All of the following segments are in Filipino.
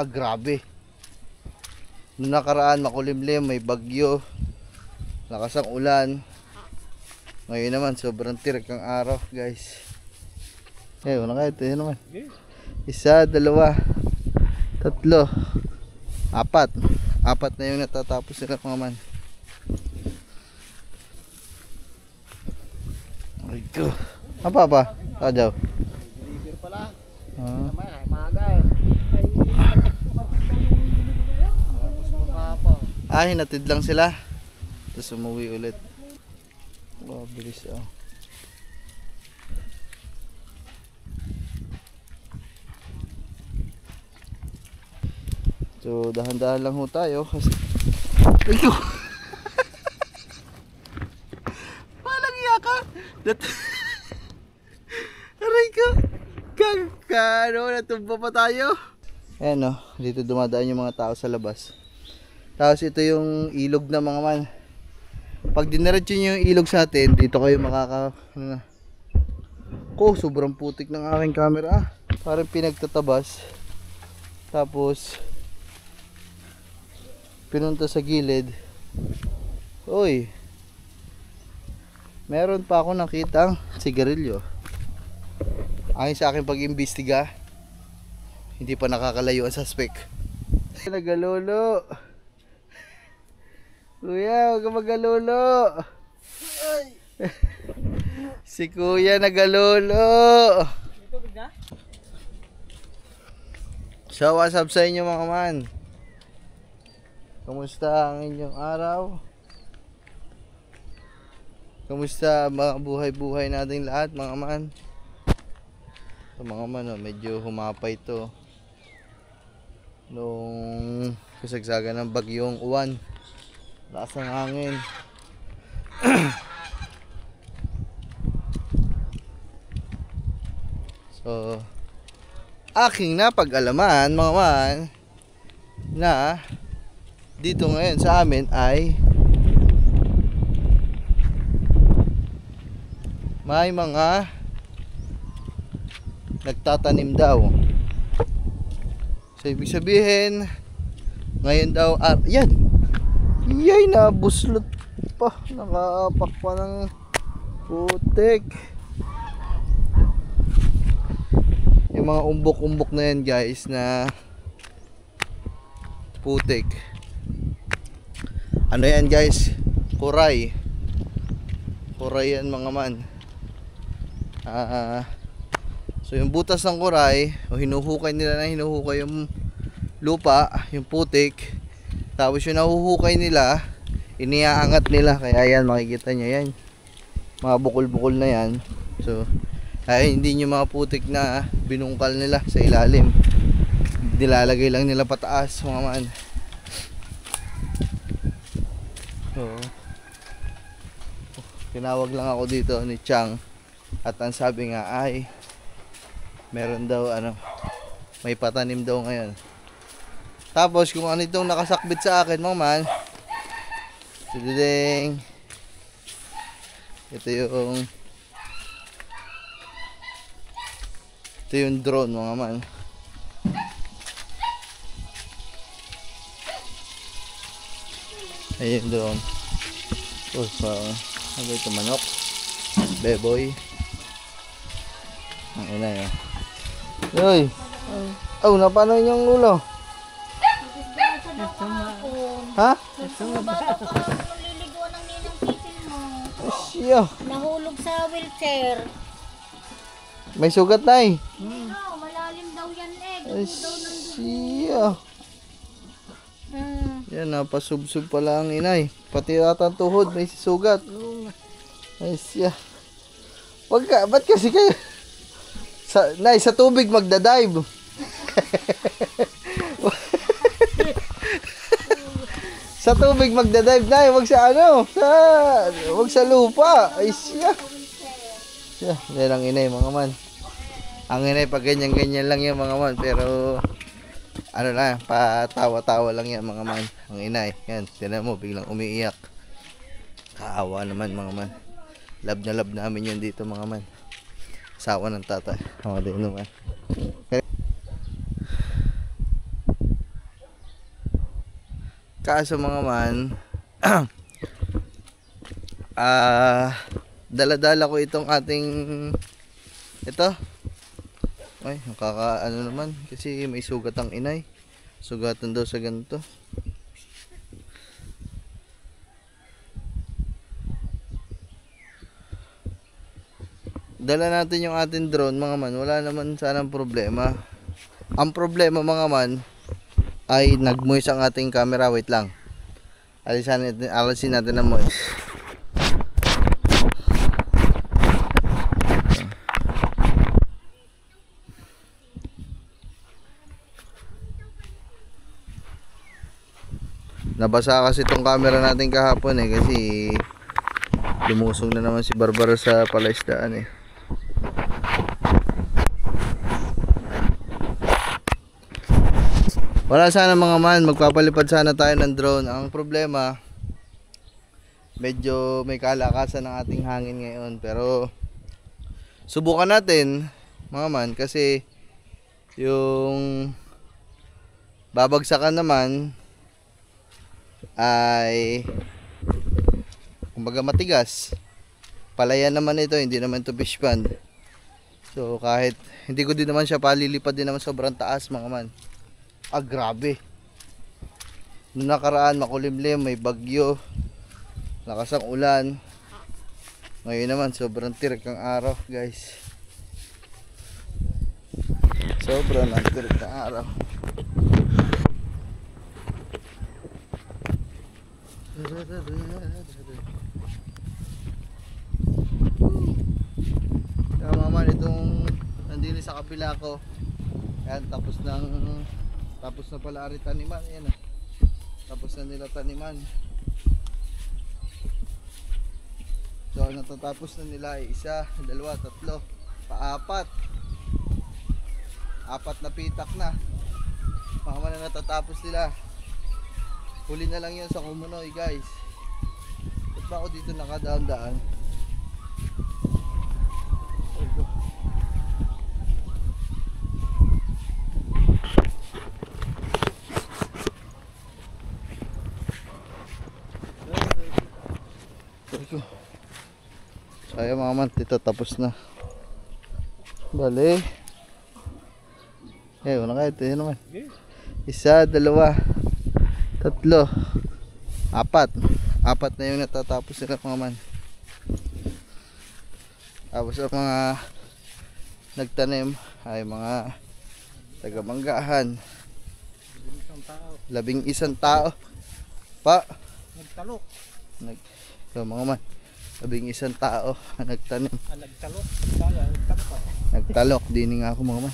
Grabe. Noong nakaraan makulimlim, may bagyo, lakas ang ulan. Ngayon naman sobrang tirik ang araw, guys. Ayun na kahit yun naman. Isa, dalawa, tatlo, apat. Apat na yung natatapos nila mga man. Ay ko. Apa ba? Tadaw. Hinatid lang sila. Tapos umuwi ulit. Oh, bilis ah. So, dahan-dahan lang ho tayo kasi ayun. Walang iya ka. Aray ko. Kakano, natumba pa tayo. Ayan o, dito dumadaan yung mga tao sa labas. Tapos ito yung ilog na mga man. Pag diniretso nyo yung ilog sa atin, dito kayo makaka... sobrang putik ng aking camera. Parang pinagtatabas. Tapos pinunta sa gilid. Uy, meron pa ako nakitang sigarilyo. Ayon sa akin pag-imbestiga, hindi pa nakakalayo ang suspect. Nagalolo. Kuya, huwag ka magalolo. Si kuya nagalolo. So what's up sa inyo mga man? Kumusta ang inyong araw? Kumusta mga buhay-buhay nating lahat mga man? So mga man, medyo humapay to nung kasagsagan ng bagyong uwan. Lakas ng hangin. So aking napag-alaman mga man na dito ngayon sa amin ay may mga nagtatanim daw. So ibig sabihin ngayon daw yan. Yay, nabuslot pa. Nakaapak pa ng putik. Yung mga umbok-umbok na yan guys na putik. Ano yan guys? Kuray. Kuray yan mga man. So yung butas ng kuray, hinuhukay nila na hinuhukay yung lupa, yung putik. Tapos yung nahuhukay nila, iniaangat nila. Kaya yan, makikita nyo yan, mga bukol-bukol na yan. So ay hindi nyo mga putik na binungkal nila sa ilalim, nilalagay lang nila pataas mga man. So tinawag lang ako dito ni Chang, at ang sabi nga ay meron daw may patanim daw ngayon. Tapos kung ano itong nakasakbit sa akin mga man, tudeng, ito yung drone mga man. Ayun yung drone. Ano ito, manok, beboy. Ang ina yun. Yoy, napano yung ulo? Ha? Naliligawan ng ninang titin mo. Asya. Nahulog sa wheelchair. May sugat na eh. Malalim daw yan eh. Asya. Yan, napasubsub pala ang inay. Pati yata ang tuhod, may sugat. Asya. Ba't kasi kayo sa tubig magdadive? Sa tubig magdadive na, wag sa wag sa lupa. Ay siya. Yan ang inay mga man. Ang inay pag ganyan-ganyan lang yan mga man, pero patawa-tawa lang yan mga man. Ang inay, yan, tingnan mo, biglang umiiyak. Kaawa naman mga man. Love na love namin yan dito mga man. Asawa ng tatay. Din naman. Kaso mga man, dala-dala ko itong ating ito. Ay, ano naman kasi may sugat ang inay. Sugatan daw sa ganito. Dala natin yung ating drone mga man, wala naman sanang problema. Ang problema mga man ay nag-moist ang ating camera. Wait lang. Alisin natin ang moist. Nabasa kasi itong camera natin kahapon kasi lumusong na naman si Barbara sa palaisdaan Wala sana mga man, magpapalipad sana tayo ng drone. Ang problema, medyo may kalakasan ng ating hangin ngayon. Pero subukan natin mga man kasi yung babagsakan naman ay kumbaga matigas. Palayan naman ito, hindi naman ito fish pond. So kahit hindi ko din naman siya palilipad din naman sobrang taas mga man. Grabe. Noong nakaraan makulimlim, may bagyo, lakas ang ulan. Ngayon naman sobrang tirik ang araw guys. Sobrang ang tirik ng araw. Tama man itong nandili sa kapila ko. Yan, tapos na pala ari taniman. Yan, tapos na nila taniman. So natatapos na nila ay 1, 2, 3, 4, 4 na pitak na. Mga man na natatapos nila. Huli na lang yun sa Kumunoy guys. Ba't ba ako dito nakadaan-daan? Sayang mga man, dito tapos na. Bale. Una kayo, ito naman. 1, 2, 3, 4. 4 na yung natatapos nila mga man. Tapos ang mga nagtanim ay mga taga-manggahan. 11 tao pa nagtalok. So mga man, 11 tao ang nagtanim. Nagtalok. Nagtalok din nga ako mga man.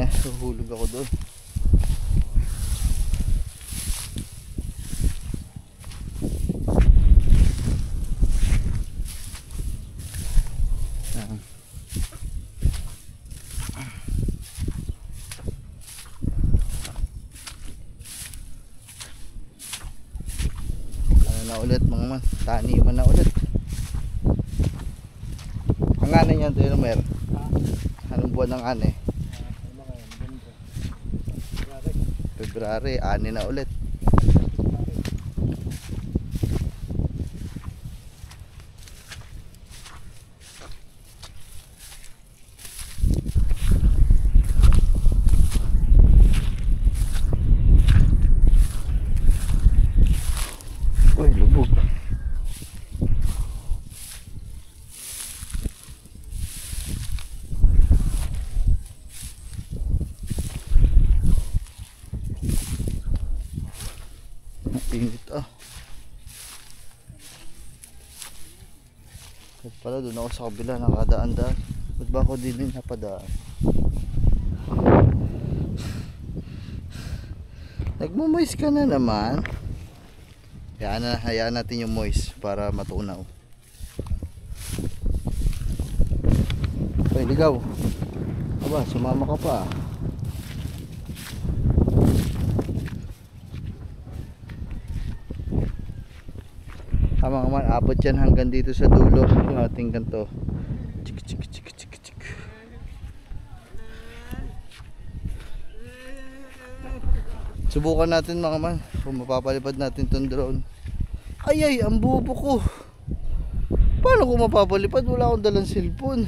Huhulog ako doon. Na ulit mga man, taniman na ulit. Ang ane niyan ito yung meron. Anong buwan ng ane? February, ane na ulit. Uy, lubog. Init Kahit pala doon ako sa kabila nakadaan-daan. Ba't ba ako din napadaan? Nagmo-moist ka na naman. Hayaan natin yung moist para matunaw. Ay, ligaw. Aba, sumama ka pa. Tama naman, abot yan hanggang dito sa dulo yung ating ganto. Chik chik chik chik chik. Subukan natin mga man kung mapapalipad natin tong drone. Ay, ang bobo ko. Paano ko mapapalipad? Wala akong dalang cellphone.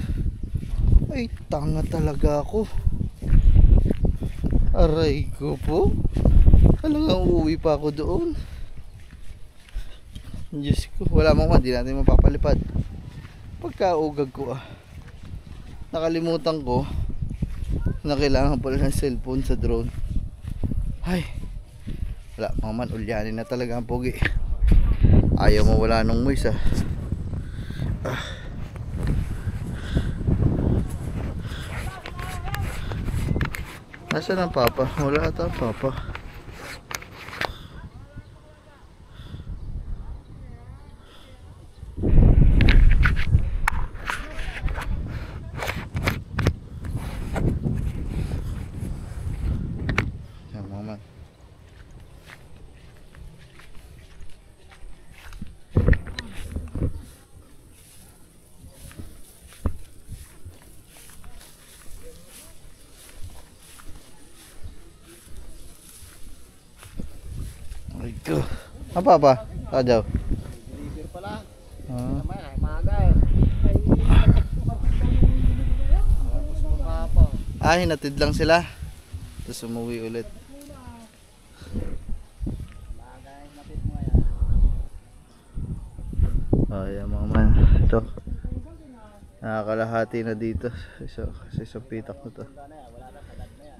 Ay, tanga talaga ako. Aray ko po. Talagang uuwi pa ako doon. Diyos ko, wala mga man, di natin mapapalipad. Pagkaugag ko nakalimutan ko na kailangan pala ng cellphone sa drone. Ay, wala mga man, ulyanin na talaga ang pogi. Ayaw mawala nung moist Nasaan ang papa? Wala ata ang papa. Yan mga man. Ay ko. Apa pa? Kadaw. Deliver pala. Ah. Naman ay maga eh. Tapos pa. Hinatid lang sila. Tapos umuwi ulit. Maga ay napit mo yan. Ayan mga man. Ito. Nakakalahati na dito. Sa isang pitak na to. Wala na sagad na yan.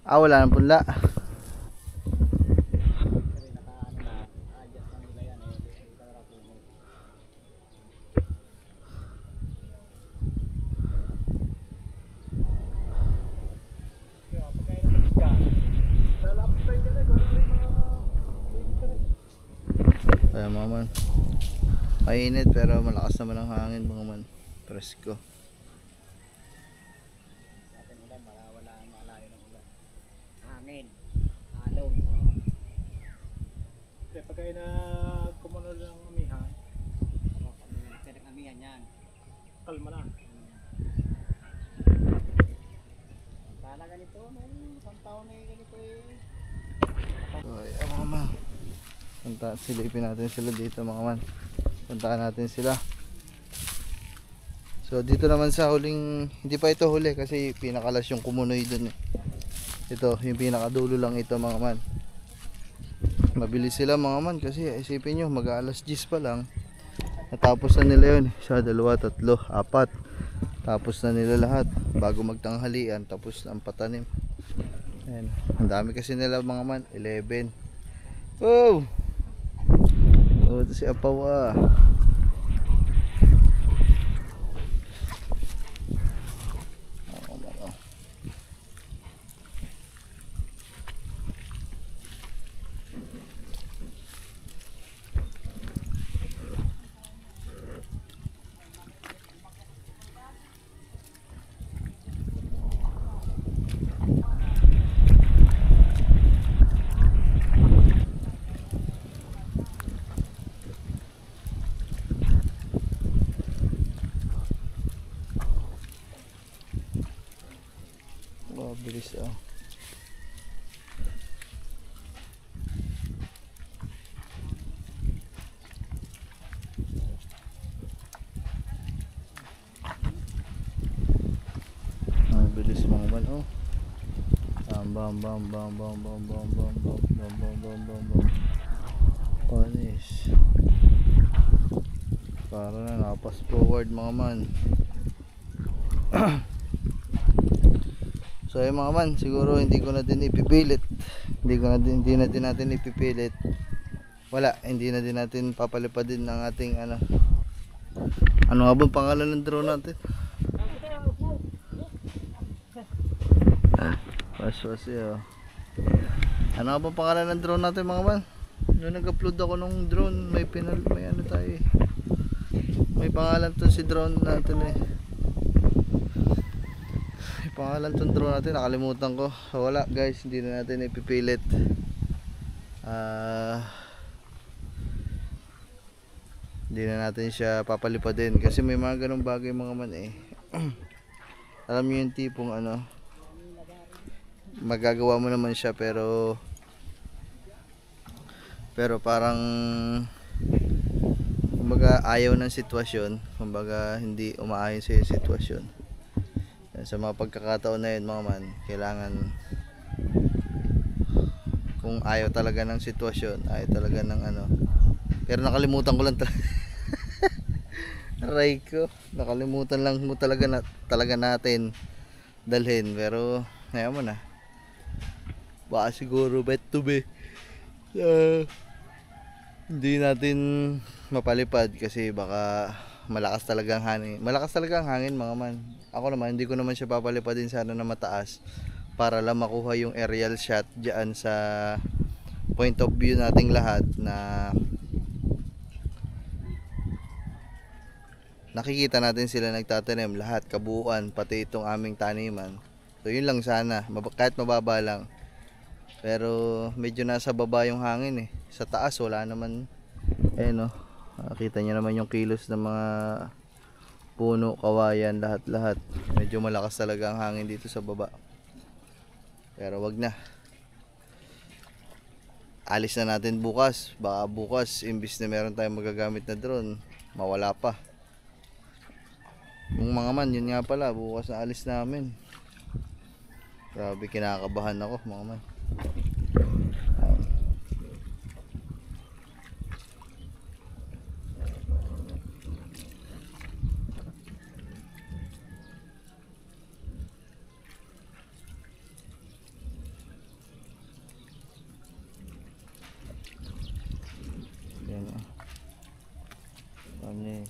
Wala nang punla. Ayan mga man. Mainit pero malakas naman ang hangin mga man. Presko. Atin ulan, wala ang malayo ng ulan. Hangin. Alon. Kaya pagka kumunod ng amihan, pwede ng amihan yan. Kalma lang. Kala ganito, isang taon na ganito eh. Ayan mga man. Silipin natin sila dito mga man. Puntahan natin sila. So dito naman sa huling, hindi pa ito huli kasi pinakalas yung kumunoy dun eh. Ito yung pinakadulo lang ito mga man. Mabilis sila mga man kasi isipin nyo mag-aalas 10 pa lang. Natapos na nila yun. 1, 2, 3, 4. Tapos na nila lahat bago magtanghalian. Tapos na ang patanim. Ayan. Ang dami kasi nila mga man. 11. Oh! Oh, ito si Apaw bilis bilis mga man bam bam bam bam bam bam bam bam bam bam bam bam bam. Panis. Para na nakapas forward mga man. So ay mga man, siguro hindi ko na din ipipilit. Hindi na din natin ipipilit. Wala, hindi na din natin papalipad din ng ating ano nga ba pangalan ng drone natin? Waswasi Ano nga ba pangalan ng drone natin mga man? Nung nag-upload ako ng drone, may ano tayo may pangalan to si drone natin pangalan tong drone natin, nakalimutan ko. So wala guys, hindi na natin ipipilit. Hindi na natin siya papalipadin kasi may mga ganong bagay mga man alam niyo yung tipong magagawa mo naman siya, pero parang kumbaga ayaw ng sitwasyon, kumbaga hindi umaayon sa yung sitwasyon. Sa mga pagkakataon na yun mga man, kailangan, kung ayaw talaga ng sitwasyon, ayaw talaga ng ano, pero nakalimutan ko lang aray ko, nakalimutan lang mo talaga natin dalhin, pero ayaw mo na, baka siguro bet to be hindi natin mapalipad kasi baka malakas talaga ang hangin mga man. Ako naman hindi ko naman siya papalipadin sana na mataas para lang makuha yung aerial shot diyan sa point of view nating lahat, na nakikita natin sila nagtatanim lahat kabuuan, pati itong aming taniman. So yun lang sana, kahit mababa lang. Pero medyo nasa baba yung hangin eh. Sa taas wala naman. No. Nakita niyo naman yung kilos ng mga puno, kawayan, lahat. Medyo malakas talaga ang hangin dito sa baba. Pero wag na. Alis na natin bukas. Baka bukas imbis na meron tayong magagamit na drone, mawala pa. Yung mga man, yun nga pala, bukas na alis namin. Grabe, kinakabahan ako mga man. Yan o. Panis.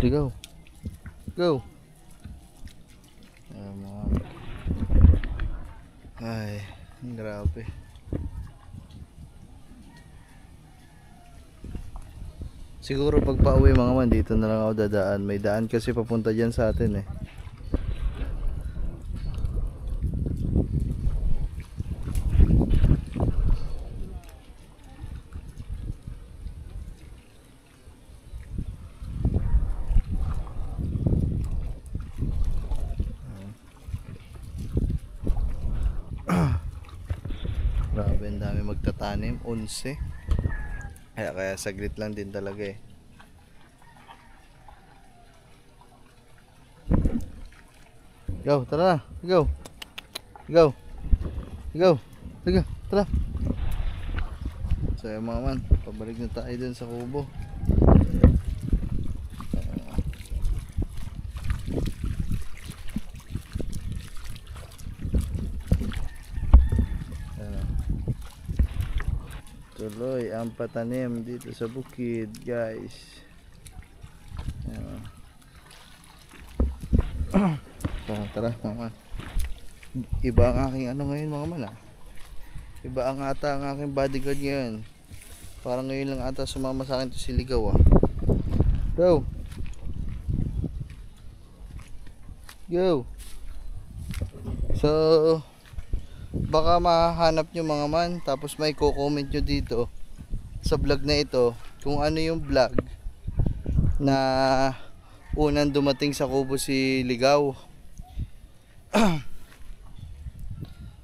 Go. Go. Ay, grabe. Siguro pag pauwi mga man, dito na lang ako dadaan. May daan kasi papunta dyan sa atin eh. Grabe, ang dami magtatanim, 11. Kaya saglit lang din talaga eh. Go, tara na. Go. Go. Go. Sige, tara. So yung mga man, pabalik na tayo dun sa kubo. Tuloy ang patanim dito sa bukid, guys. Tara mga man. Iba ang aking ano ngayon mga man ah. Iba ang ata ang aking bodyguard ngayon. Parang ngayon lang ata sumama sa akin to si Ligaw ah. Go. Go. So baka mahanap nyo mga man, tapos may comment nyo dito sa vlog na ito kung ano yung vlog na unang dumating sa kubo si Ligaw.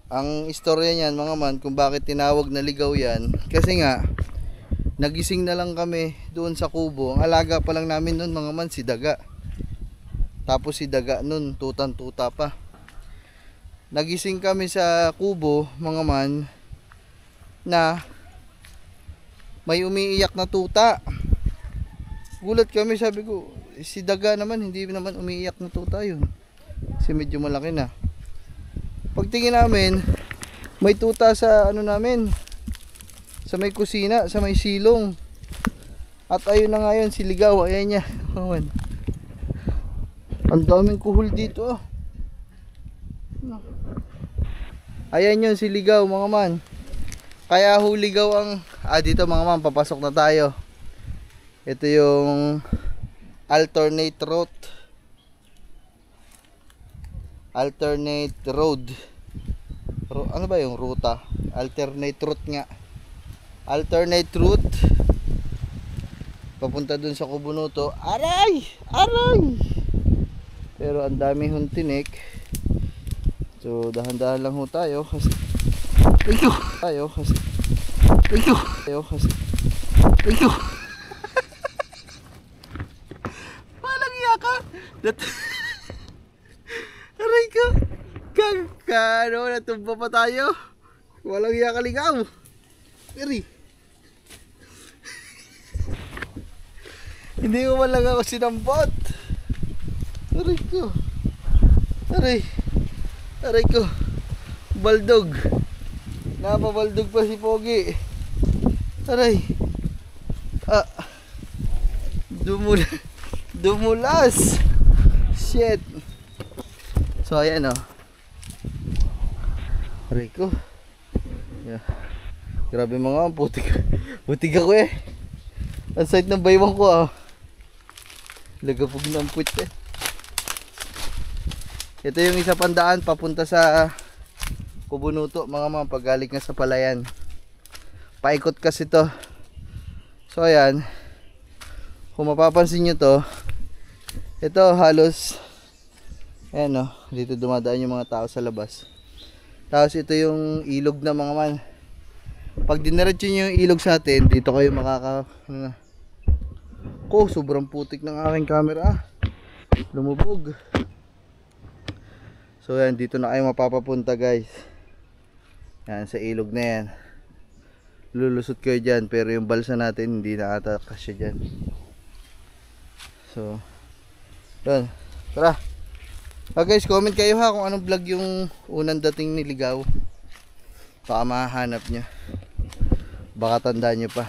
Ang istorya niyan mga man, kung bakit tinawag na Ligaw yan, kasi nga nagising na lang kami doon sa kubo. Ang alaga pa lang namin noon mga man si Daga. Tapos si Daga noon tutang-tuta pa. Nagising kami sa kubo mga man na may umiiyak na tuta. Gulat kami, sabi ko si Daga naman, hindi naman umiiyak na tuta yun, kasi medyo malaki na. Pagtingin namin, may tuta sa ano namin, sa may kusina, sa may silong. At ayun na nga yun, si Ligaw, ayan niya. Ang daming kuhol dito oh. Ayan yun si Ligaw mga man. Kaya huligaw ang dito mga man, papasok na tayo. Ito yung alternate route. Alternate road. Ano ba yung ruta? Alternate route nga. Alternate route. Papunta dun sa Kubunuto. Aray! Aray! Pero ang dami hong tinik. So dahan-dahan lang ho tayo kasi tayo kasi walang iya ka. Aray ka. Ano, natumba pa tayo. Walang iya ka, ligaw. Aray. Hindi mo man lang ako sinampot. Aray ko. Aray. Aray ko. Baldog. Napabaldog pa si Pogi. Aray. Dumulas. Shit. So ayan oh. Aray ko. Yeah. Grabe mga putik. Putik ako eh. Ang site ng baywang ko ah. Lagapog ng puwit eh. Ito yung isa pandaan papunta sa Kubunuto mga pagaling nga sa Palayan. Paikot kasi to. So ayan. Kung mapapansin nyo to, ito halos ayan o, dito dumadaan yung mga tao sa labas. Tapos ito yung ilog na mga man. Pag diniretso nyo yung ilog sa atin, dito kayo sobrang putik ng aking camera. Lumubog. So yan, dito na kayo mapapapunta guys. Yan, sa ilog na yan. Lulusot kayo dyan, pero yung balsa natin hindi na ata kasya dyan. So yan, tara. Guys, comment kayo ha kung anong vlog yung unang dating ni Ligaw. Baka mahanap nyo. Baka tandaan nyo pa.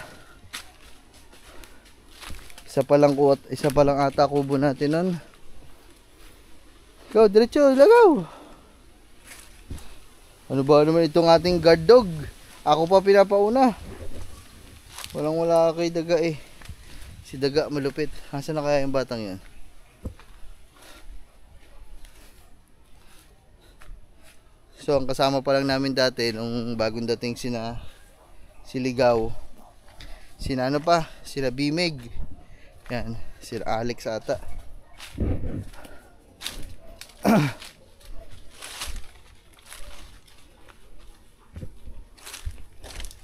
Isa pa lang ata kubo natin nun. Go, diretso, Ligaw. Ano ba naman itong ating guard dog? Ako pa pinapauna. Wala kay Daga eh. Si Daga malupit. Nasaan na kaya yung batang yan? So ang kasama pa lang namin dati nung bagong dating si Ligaw. Sina Bimig. Yan, sila Alex ata.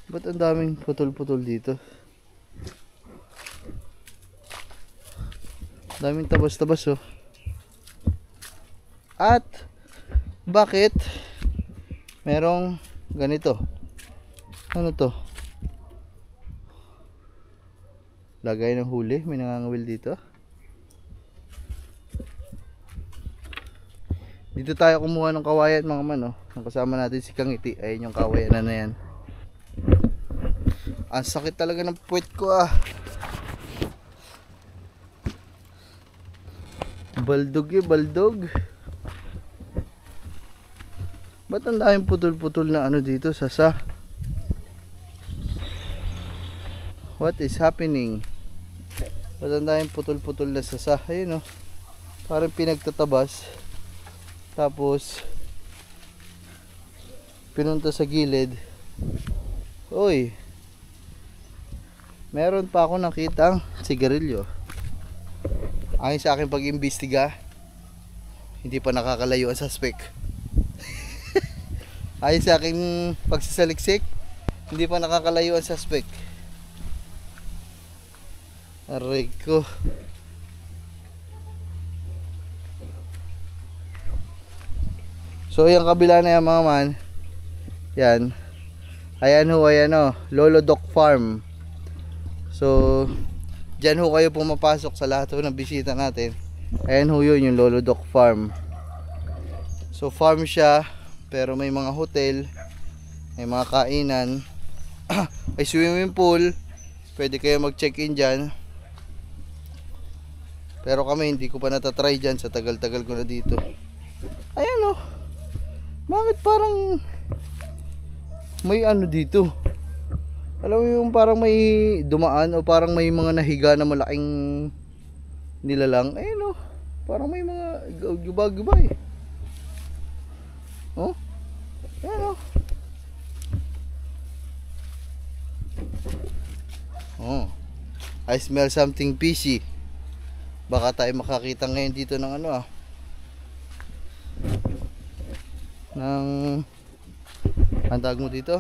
Ba't ang daming putol-putol dito? Daming tabas-tabas oh. At bakit merong ganito? Ano to? Lagay ng huli, may nangangawil dito. Dito tayo kumuha ng kawayan mga man oh. Ang kasama natin si Kangiti. Ayun yung kawayan na yan. Ang sakit talaga ng puwet ko ah. Baldog eh, baldog. Ba't ang daming putol-putol na ano dito, sasa? What is happening? Ba't ang daming putol-putol na sasa? Ayun oh. Parang pinagtatabas. Tapos pinunta sa gilid. Uy. Meron pa ako nakitang sigarilyo. Ayon sa aking pag-imbestiga, hindi pa nakakalayo ang suspect. Ayon sa aking pagsasaliksik, hindi pa nakakalayo ang suspect. Aray ko. So yung kabila na yan mga man, yan. Ayan o, Lolo Doc Farm. So dyan ho kayo pumapasok sa lahat ho ng bisita natin. Ayan ho yun, yung Lolo Doc Farm. So farm siya, pero may mga hotel, may mga kainan, may swimming pool. Pwede kayo mag-check-in dyan. Pero kami hindi ko pa natatry dyan sa tagal-tagal ko na dito. Ayan o. Bakit parang may ano dito? Alam mo yung parang may dumaan o parang may mga nahiga na malaking nilalang. Ayun oh. Parang may mga guba-guba eh. Oh? Ayan oh. Oh. I smell something fishy. Baka tayo makakita ngayon dito ng ano ah. Ng ang tawag mo dito?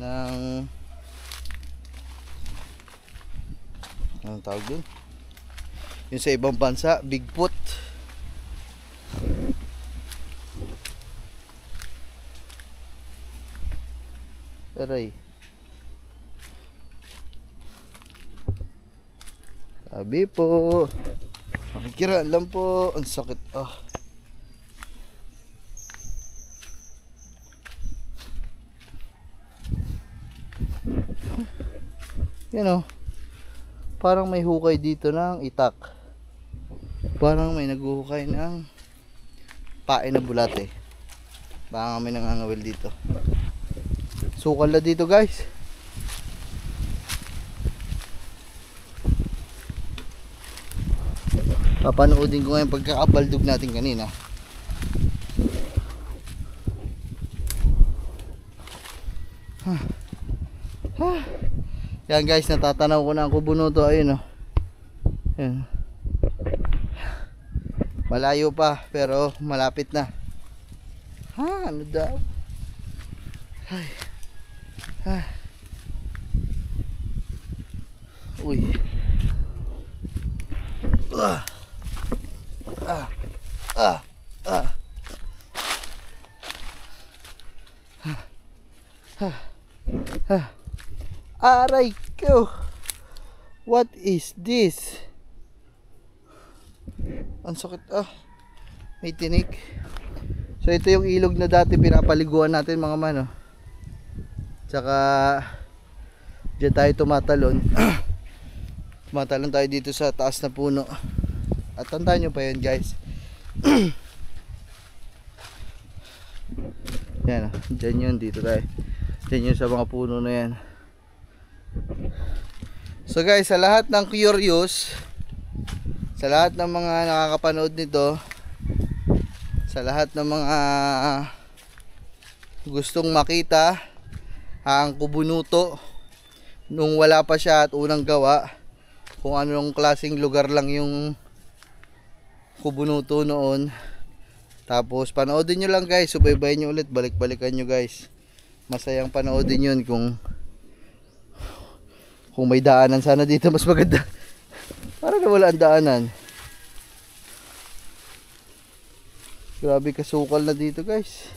Ng anong tawag dun? Yung sa ibang bansa, Bigfoot. Aray. Sabi po. Makikiraan lang po. Ang sakit. Ah. Yan o. Parang may hukay dito ng itak. Parang may naghuhukay ng pain na bulate. Baka may nangangawil dito. Sukal na dito guys. Papanoodin ko ngayon pagkakabaldog natin kanina. Yan guys, natatanaw ko na ang kubunuto. Ayun oh. Yan. Malayo pa pero malapit na. Ha, ano daw? Ay. Ah. Uy. Ah. Ah. Ah. Ah. Ah. Ah. Aray ko. What is this? Ang sakit ah. May tinik. So ito yung ilog na dati pinapaliguan natin mga mano. Tsaka diyan tayo tumatalon. Tumatalon tayo dito sa taas na puno. At tandaan nyo pa yun guys. Yan, dyan yun, dito tayo. Dyan yun sa mga puno na yan. So guys, sa lahat ng curious, sa lahat ng mga nakakapanood nito, sa lahat ng mga gustong makita ang kubunuto nung wala pa siya at unang gawa, kung anong klaseng lugar lang yung kubunuto noon, tapos panoodin nyo lang guys, subaybayin nyo ulit, balik-balikan nyo guys. Masayang panoodin yun. Kung may daanan sana dito mas maganda. Para na wala ang daanan. Grabe kasukal na dito guys.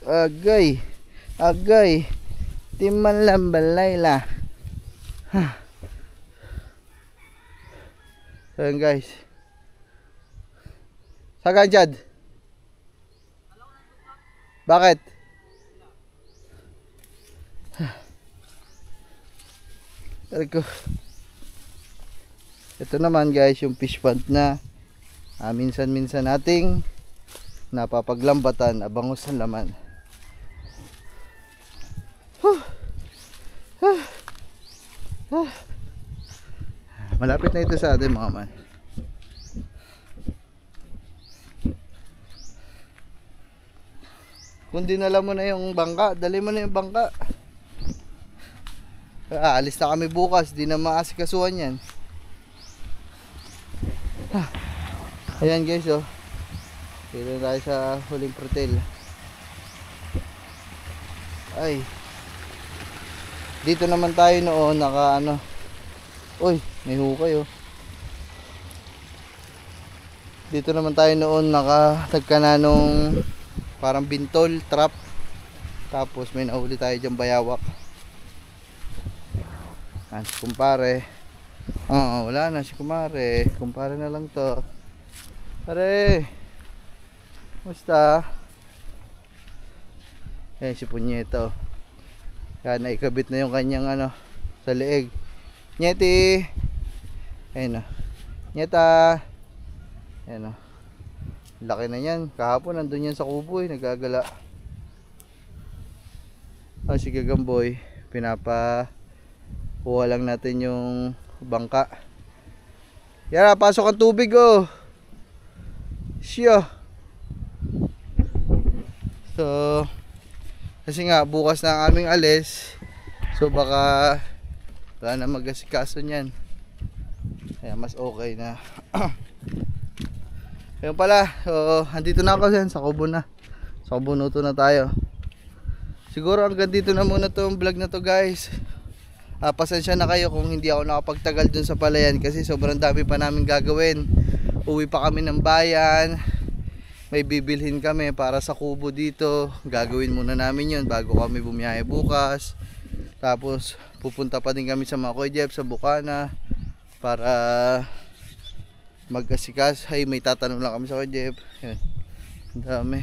Agay, agay, timan lang balayla. So yun guys. Saan Jad? Bakit? Ito naman guys yung fish pond na minsan-minsan nating napapaglambatan, abangos ang laman. Malapit na ito sa atin mga man. Kung dinala mo na yung bangka, dali mo na yung bangka. Alis na kami bukas, di na maasikasuhan yan. Ayan guys oh. Dito tayo sa huling protel. Ay. Dito naman tayo noon naka ano. Uy, may hukay oh. Dito naman tayo noon nakatagka na nung parang bintol, trap. Tapos may nahuli tayo dyan bayawak. Si kumpare. Wala na si kumare. Kumpare na lang to. Pare. Musta? Si Punyeto. Yan, naikabit na yung kanyang ano sa leeg. Nyeti. Ayun o. Nyeta. Ayun o. Laki na yan. Kahapon nandun yan sa kubo eh, nagagala. Si Gagamboy, kuha lang natin yung bangka. Yan, pasok ang tubig oh. Siya. So, kasi nga bukas na ang aming alis. So baka wala na mag-asikaso niyan. Kaya mas okay na. Ayun pala, so andito na ako dyan sa kubo na. Sa kubunuto na tayo. Siguro hanggang dito na muna tong vlog na to guys. Pasensya na kayo kung hindi ako nakapagtagal dun sa palayan kasi sobrang dami pa namin gagawin. Uwi pa kami ng bayan. May bibilhin kami para sa kubo dito. Gagawin muna namin yun bago kami bumiyahe bukas. Tapos pupunta pa din kami sa mga Kuya Jeff sa Bukana para mag-asikas. Ay, may tatanong lang kami sa Kuya Jeff. Yan. Ang dami.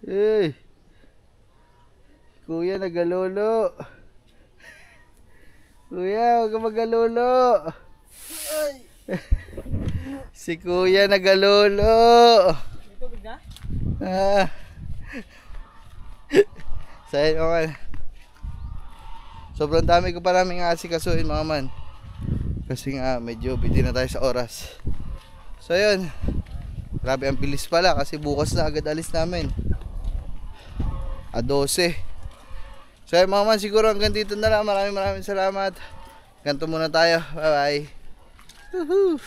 Hey, Kuya nagalolo. Kuya, huwag ka magalolo. Si Kuya nagalolo. May tubig na? Sa'yo naman. Sobrang dami ko pa namin asikasuhin mga man. Kasi nga medyo busy na tayo sa oras. So yun. Grabe ang bilis pala kasi bukas na agad alis namin. 12. So yun mga man, siguro hanggang dito na lang. Maraming salamat. Ganito muna tayo. Bye bye. Woohoo!